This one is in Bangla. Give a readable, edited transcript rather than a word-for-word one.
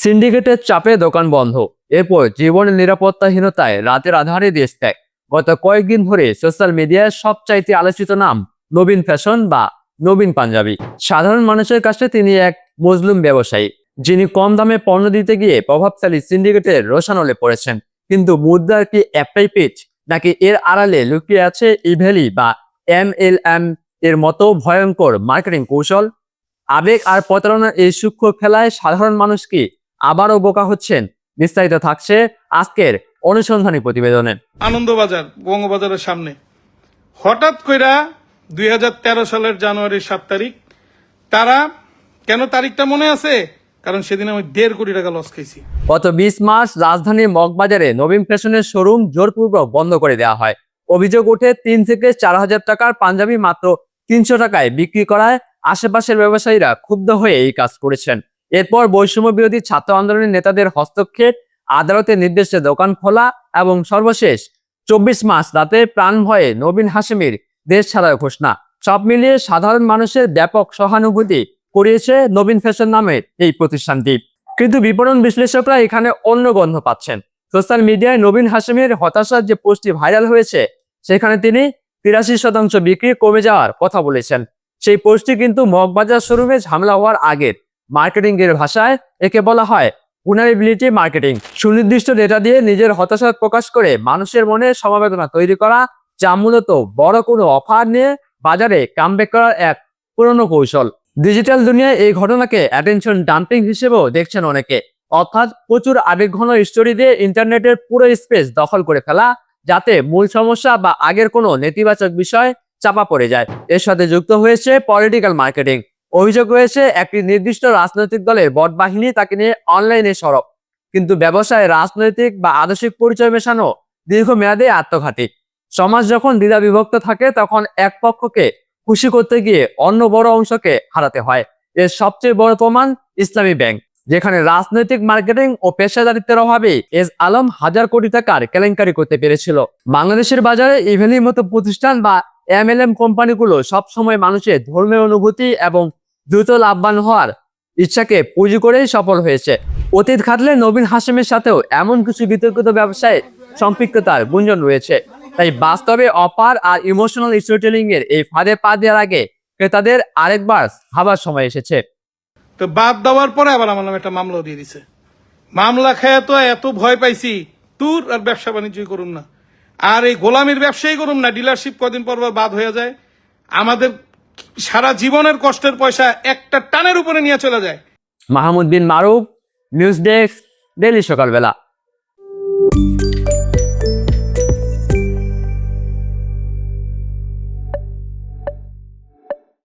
সিন্ডিকেটের চাপে দোকান বন্ধ, এরপর জীবনের নিরাপত্তাহীনতায় রাতের আধারে দেশ ত্যাগ। গত কয়েকদিন ধরে সোশ্যাল মিডিয়ায় সবচাইতে আলোচিত নাম নবীন ফ্যাশন বা নবীন পাঞ্জাবি। সাধারণ মানুষের কাছে তিনি এক মজলুম ব্যবসায়ী, যিনি কম দামে পণ্য দিতে গিয়ে প্রভাবশালী সিন্ডিকেটের রোশানলে পড়েছেন। কিন্তু মুদ্রার কি একটাই পিচ, নাকি এর আড়ালে লুকিয়ে আছে ইভেলি বা MLM এর মতো ভয়ঙ্কর মার্কেটিং কৌশল? আবেগ আর প্রতারণার এই সূক্ষ্ম খেলায় সাধারণ মানুষ কি আবারও বোকা হচ্ছেন? বিস্তারিত থাকছে আজকের অনুসন্ধানী প্রতিবেদনে। আনন্দবাজার বঙ্গবাজারের সামনে হঠাৎ কইরা 2013 সালের জানুয়ারির 7 তারিখ, তারা কেন তারিখটা মনে আছে? কারণ সেদিন আমি 1.5 কোটি টাকা লস খাইছি। গত 20 মার্চ রাজধানীর মগবাজারে নবীন ফ্যাশনের শোরুম জোরপূর্বক বন্ধ করে দেওয়া হয়। অভিযোগ ওঠে 3 থেকে 4 হাজার টাকার পাঞ্জাবি মাত্র 300 টাকায় বিক্রি করায় আশেপাশের ব্যবসায়ীরা ক্ষুব্ধ হয়ে এই কাজ করেছেন। এরপর বৈষম্য বিরোধী ছাত্র আন্দোলনের নেতাদের হস্তক্ষেপ, আদালতের নির্দেশে দোকান খোলা এবং সর্বশেষ 24 মার্চ রাতে প্রাণ ভয়ে নবীন হাশেমির দেশ ছাড়ার ঘোষণা। সব মিলিয়ে সাধারণ মানুষের ব্যাপক সহানুভূতি করিয়েছে নবীন ফ্যাশন নামের এই প্রতিষ্ঠানটি। কিন্তু বিপণন বিশ্লেষকরা এখানে অন্য গন্ধ পাচ্ছেন। সোশ্যাল মিডিয়ায় নবীন হাশেমের হতাশার যে পোস্টটি ভাইরাল হয়েছে, সেখানে তিনি 83% বিক্রি কমে যাওয়ার কথা বলেছেন। সেই পোস্টটি কিন্তু মগবাজার শোরুমে ঝামেলা হওয়ার আগের। মার্কেটিং এর ভাষায় একে বলা হয় ভুলনারেবিলিটি মার্কেটিং। সুনির্দিষ্ট ডেটা দিয়ে নিজের হতাশা প্রকাশ করে মানুষের মনে সমবেদনা তৈরি করা, যা মূলত বড় কোনো অফার নিয়ে বাজারে কামব্যাক করার এক পুরনো কৌশল। ডিজিটাল দুনিয়ায় এই ঘটনাকে অ্যাটেনশন ডাম্পিং হিসেবেও দেখছেন অনেকে, অর্থাৎ প্রচুর আবেগঘন স্টোরি দিয়ে ইন্টারনেটের পুরো স্পেস দখল করে ফেলা, যাতে মূল সমস্যা বা আগের কোনো নেতিবাচক বিষয় চাপা পড়ে যায়। এর সাথে যুক্ত হয়েছে পলিটিক্যাল মার্কেটিং। অভিযোগ হয়েছে একটি নির্দিষ্ট রাজনৈতিক দলের বট বাহিনী তাকে নিয়ে অনলাইনে সরব, কিন্তু ব্যবসায় রাজনৈতিক বা আদর্শিক পরিচয় মেশানো দীর্ঘমেয়াদে আত্মঘাতী। সমাজ যখন দ্বিধা বিভক্ত থাকে, তখন এক পক্ষকে খুশি করতে গিয়ে অন্য বড় অংশকে হারাতে হয়। এর সবচেয়ে বড় প্রমাণ ইসলামী ব্যাংক, যেখানে রাজনৈতিক মার্কেটিং ও পেশাদারিত্বের অভাবে এস আলম হাজার কোটি টাকার কেলেঙ্কারি করতে পেরেছিল। বাংলাদেশের বাজারে ইভেলির মতো প্রতিষ্ঠান বা MLM কোম্পানিগুলো সবসময় মানুষের ধর্মীয় অনুভূতি এবং দ্রুত লাভবান হওয়ার ইচ্ছাকে পুঁজি করেই সফল হয়েছে। অতীত ঘাটলে নবীন হাশেমের সাথেও এমন কিছু বিতর্কিত ব্যবসায় সম্পৃক্ততার গুঞ্জন রয়েছে। তাই বাস্তবে অফার আর ইমোশনাল স্টোরিটেলিং এর এই ফাঁদে পা দেওয়ার আগে ক্রেতাদের আরেকবার ভাবার সময় এসেছে। তো বাদ দেওয়ার পরে আবার আমার নামে একটা মামলাও দিয়ে দিছে। মামলা খেয়ে তো এত ভয় পাইছি, তোর আর ব্যবসা বাণিজ্যই করুম না, আর এই গোলামির ব্যবসায়ী করুম না। ডিলারশিপ কদিন পর বাদ হয়ে যায়, আমাদের সারা জীবনের কষ্টের পয়সা একটা টানের উপরে নিয়ে চলে যায়। মাহমুদ বিন মারুফ, নিউজ ডেস্ক, ডেইলি সকালবেলা।